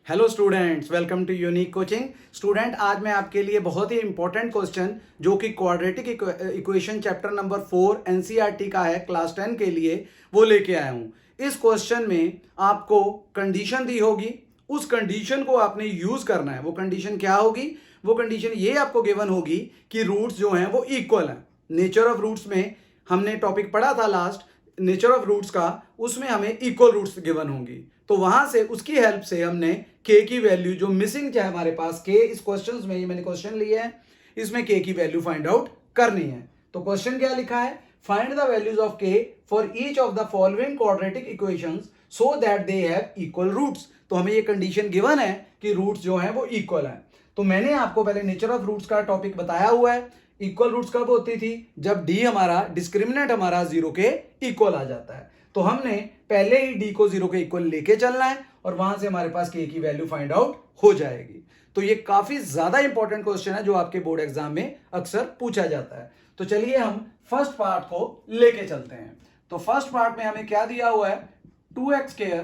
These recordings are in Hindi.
Hello students, welcome to Unique Coaching. Student, आज मैं आपके लिए बहुत ही इंपॉर्टेंट क्वेश्चन जो कि quadratic equation chapter number 4 NCERT का है क्लास 10 के लिए, वो लेके आया हूँ। इस क्वेश्चन में आपको कंडीशन दी होगी, उस कंडीशन को आपने यूज करना है। वो कंडीशन क्या होगी? वो कंडीशन ये आपको गिवन होगी कि रूट्स जो हैं वो इक्वल हैं। नेचर ऑफ रूट्स में हमने टॉपिक पढ़ा था लास्ट, नेचर ऑफ रूट्स का, उसमें हमें इक्वल रूट्स गिवन होंगी। तो वहां से उसकी हेल्प से हमने के की वैल्यू जो मिसिंग है हमारे पास, के इस क्वेश्चन में, ये मैंने क्वेश्चन लिया है, इसमें के की वैल्यू फाइंड आउट करनी है। तो क्वेश्चन क्या लिखा है? Find the values of k for each of the following quadratic equations so that they have equal roots. तो हमें ये कंडीशन गिवन है कि रूट्स जो हैं वो इक्वल हैं। तो मैंने आपको पहले नेचर ऑफ रूट्स का टॉपिक बताया हुआ है। इक्वल रूट्स कब होती थी? जब डी हमारा, डिस्क्रिमिनेंट हमारा 0 के इक्वल आ जाता है। तो हमने पहले ही डी को 0 के इक्वल लेके चलना है और वहां से हमारे पास के की वैल्यू फाइंड आउट हो जाएगी। तो ये काफी ज्यादा इंपॉर्टेंट क्वेश्चन है जो आपके बोर्ड एग्जाम में अक्सर पूछा जाता है। तो चलिए हम फर्स्ट पार्ट को लेके चलते हैं। तो फर्स्ट पार्ट में हमें क्या दिया हुआ है? 2x स्क्वायर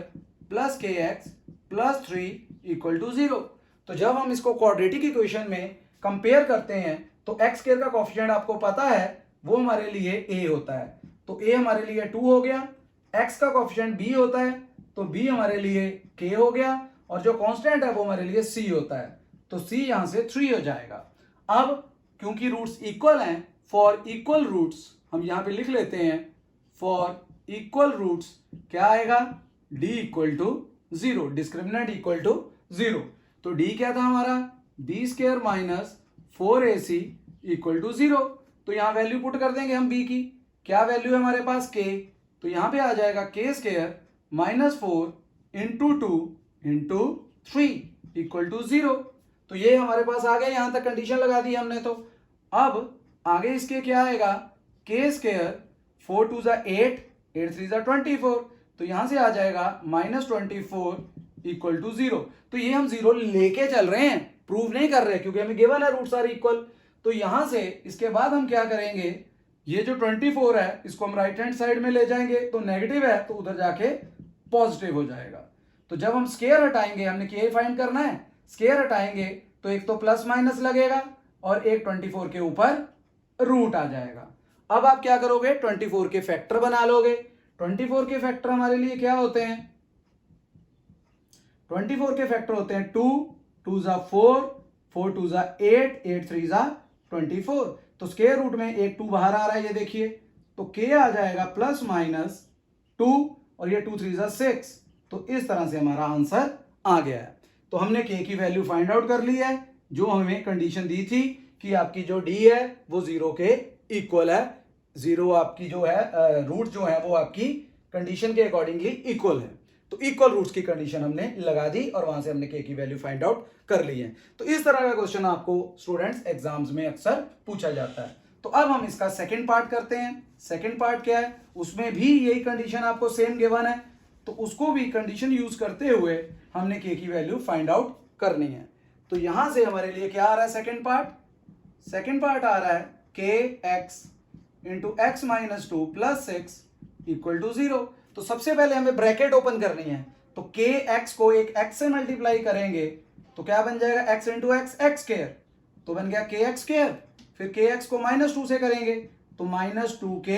प्लस के एक्स प्लस 3 इक्वल टू 0। तो जब हम इसको क्वाड्रेटिक इक्वेशन में कंपेयर करते हैं तो एक्स स्क्वायर का कोएफिशिएंट आपको पता है, वो हमारे लिए a होता है। तो a हमारे लिए 2 हो गया। x का कोएफिशिएंट b होता है, तो b हमारे लिए k हो गया। और जो कांस्टेंट है वो हमारे लिए c होता है, तो c यहां से 3 हो जाएगा। अब क्योंकि रूट्स इक्वल हैं, फॉर इक्वल रूट्स हम यहां पे लिख लेते हैं, फॉर इक्वल रूट्स क्या आएगा? d equal to 0, discriminant equal to 0। तो d क्या था हमारा? b square minus 4ac equal to 0। तो यहां वैल्यू पुट कर देंगे हम b की। क्या वैल्यू है हमारे पास? k। तो यहां पे आ जाएगा k square minus 4 into 2 into 3 equal to 0। तो ये हमारे पास आ गया, यहां तक कंडीशन लगा दी हमने। तो अब आगे इसके क्या आएगा? के स्क्वायर 4 2 जा 8, 8 3 जा 24। तो यहां से आ जाएगा माइनस 24 इक्वल टू 0। तो ये हम 0 लेके चल रहे हैं, प्रूव नहीं कर रहे, क्योंकि हमें गिवन है रूट्स आर इक्वल। तो यहां से इसके बाद हम क्या करेंगे? ये जो 24 है इसको हम राइट हैंड साइड में ले जाएंगे, तो नेगेटिव है तो उधर जाके पॉजिटिव हो जाएगा। तो जब हम स्केयर हटाएंगे, हमने के फाइंड करना है, स्केयर हटाएंगे तो एक तो प्लस माइनस लगेगा और एक 24 के ऊपर रूट आ जाएगा। अब आप क्या करोगे? 24 के फैक्टर बना लोगे। 24 के फैक्टर हमारे लिए क्या होते हैं? 24 के फैक्टर होते हैं 2 2 जा 4, 4 2 जा 8, 8 3 जा 24। तो स्क्वायर रूट में एक 2 बाहर आ रहा है, ये देखिए। तो के आ जाएगा प्लस माइनस 2 और ये 2 3 जा 6। तो इस तरह से हमारा आंसर आ गया है। तो हमने के की वैल्यू फाइंड आउट कर ली है, जो हमें कंडीशन दी थी कि आपकी जो डी है वो 0 के इक्वल है। 0 आपकी जो है रूट जो है वो आपकी कंडीशन के अकॉर्डिंगली इक्वल है। तो इक्वल रूट्स की कंडीशन हमने लगा दी और वहां से हमने के की वैल्यू फाइंड आउट कर ली है। तो इस तरह का क्वेश्चन आपको स्टूडेंट्स एग्जाम्स में अक्सर पूछा जाता है। तो अब हम इसका सेकंड पार्ट करते हैं। सेकंड पार्ट क्या है? उसमें भी यही कंडीशन आपको सेम गिवन है, तो उसको भी कंडीशन यूज करते हुए हमने के की वैल्यू फाइंड आउट करनी है। तो यहां से हमारे लिए क्या आ रहा है? Second part. सेकंड पार्ट आ रहा है k x into x minus 2 plus 6 equal to 0। तो सबसे पहले हमें ब्रैकेट ओपन करनी है। तो के एक्स को एक एक्स से मल्टीप्लाई करेंगे तो क्या बन जाएगा? X into x, x square, तो बन गया के एक्स स्क्वायर। फिर के एक्स को माइनस 2 से करेंगे तो माइनस 2 के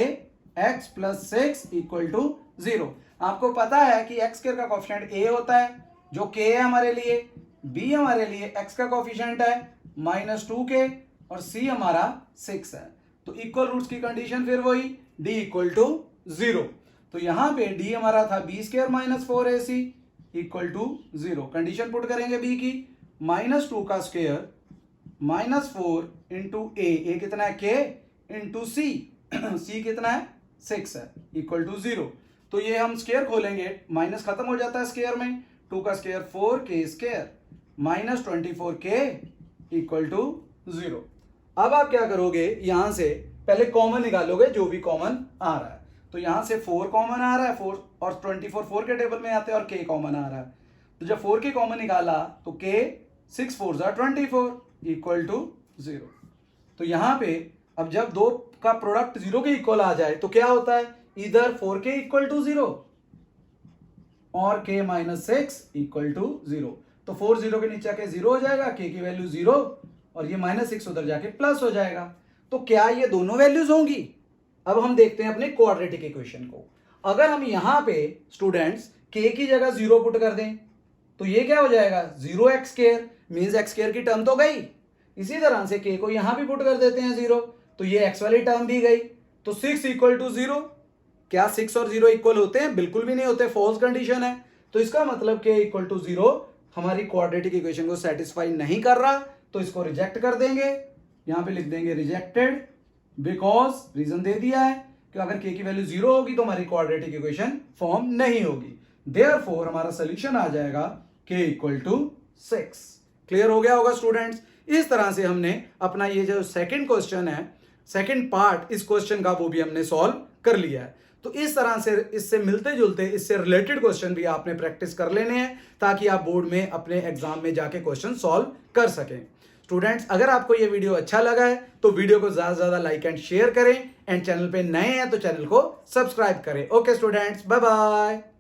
एक्स प्लस 6 इक्वल टू 0। आपको पता है कि एक्स स्क्वायर का कोएफिशिएंट a होता है, जो k है हमारे लिए, b हमारे लिए x का कोएफिशिएंट है माइनस 2k और c हमारा 6 है। तो इक्वल रूट्स की कंडीशन फिर वही, d इक्वल टू 0। तो यहां पे d हमारा था b square minus 4ac equal to 0। Condition put करेंगे b की, माइनस 2 का स्क्वायर माइनस 4 इंटू ए कितना है? k इंटू c, c कितना है? 6 है इक्वल टू 0। तो ये हम स्क्वायर खोलेंगे, माइनस खत्म हो जाता है स्क्वायर में, 2 का square 4k square minus 24k equal to 0। अब आप क्या करोगे? यहां से पहले कॉमन निकालोगे, जो भी कॉमन आ रहा है। तो यहां से 4 कॉमन आ रहा है, 4 और 24 4 के टेबल में आते हैं और k कॉमन आ रहा है। तो जब 4k कॉमन निकाला तो k 6 4 जा 24 इक्वल टू 0। तो यहां पे अब जब दो का प्रोडक्ट 0 के इक्वल आ जाए तो क्या होता है? इधर 4k इक्वल टू 0 और k माइनस 6 इक्वल टू 0। तो 4 0 के नीचे आके 0 हो जाएगा, k की वैल्यू 0 और ये -6 उधर जाके प्लस हो जाएगा। तो क्या ये दोनों वैल्यूज होंगी? अब हम देखते हैं अपने क्वाड्रेटिक इक्वेशन को। अगर हम यहां पे स्टूडेंट्स k की जगह 0 पुट कर दें तो ये क्या हो जाएगा, 0x², मींस x² की टर्म तो गई। इसी तरह से k को यहां भी पुट कर देते हैं 0, तो ये x वाली टर्म भी गई। तो 6 = 0। क्या 6 और 0 इक्वल होते हैं? बिल्कुल भी नहीं होते, फॉल्स कंडीशन है। तो इसका मतलब k = 0 हमारी क्वाड्रेटिक इक्वेशन को सेटिस्फाई नहीं कर रहा, तो इसको रिजेक्ट कर देंगे। यहां पे लिख देंगे रिजेक्टेड, बिकॉज रीजन दे दिया है कि अगर k की वैल्यू 0 होगी तो हमारी क्वाड्रेटिक इक्वेशन फॉर्म नहीं होगी। देयरफॉर हमारा सोल्यूशन आ जाएगा k = 6। क्लियर हो गया होगा स्टूडेंट्स? इस तरह से हमने अपना ये जो सेकंड क्वेश्चन है, सेकंड पार्ट इस क्वेश्चन का, वो भी हमने सॉल्व कर लिया है। तो इस तरह से इससे मिलते जुलते, इससे रिलेटेड क्वेश्चन भी आपने प्रैक्टिस कर लेने हैं ताकि आप बोर्ड में अपने एग्जाम में जाके क्वेश्चन सॉल्व कर सकें। स्टूडेंट्स, अगर आपको ये वीडियो अच्छा लगा है तो वीडियो को ज्यादा से ज्यादा लाइक एंड शेयर करें, एंड चैनल पे नए हैं तो चैनल को सब्सक्राइब करें। Okay students, bye bye.